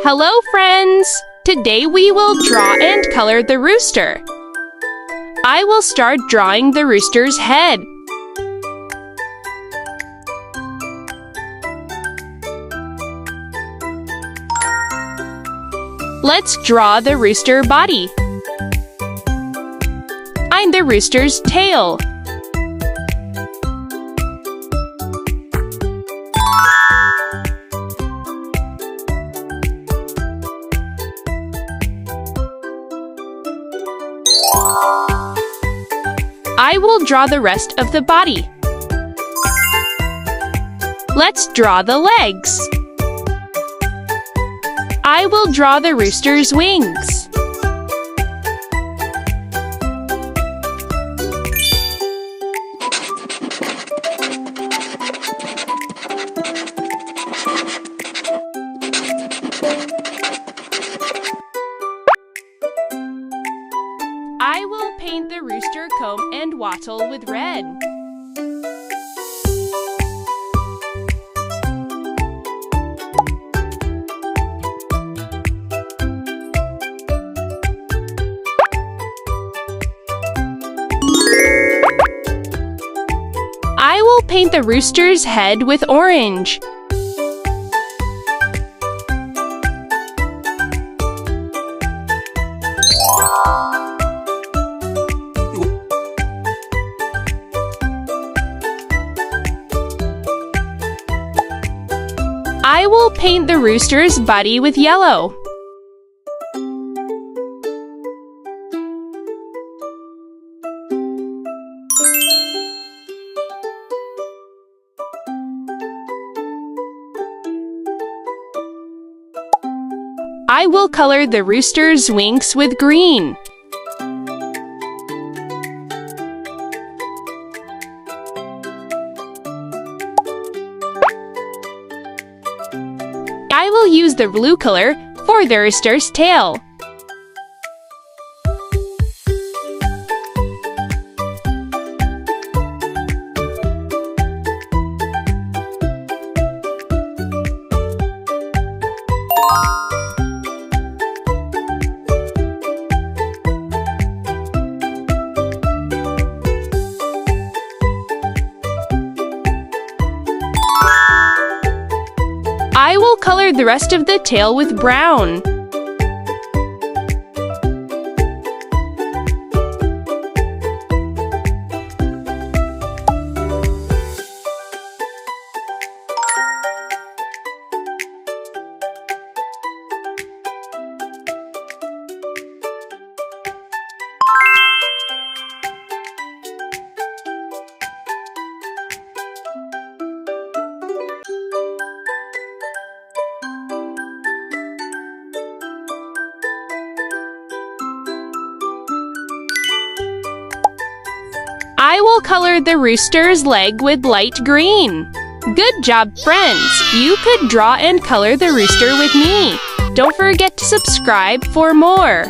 Hello, friends! Today we will draw and color the rooster. I will start drawing the rooster's head. Let's draw the rooster body. I'm the rooster's tail. I will draw the rest of the body. Let's draw the legs. I will draw the rooster's wings. I will paint the rooster comb and wattle with red. I will paint the rooster's head with orange. I will paint the rooster's body with yellow. I will color the rooster's wings with green. I will use the blue color for the rooster's tail. I will color the rest of the tail with brown. I will color the rooster's leg with light green. Good job, friends! You could draw and color the rooster with me. Don't forget to subscribe for more.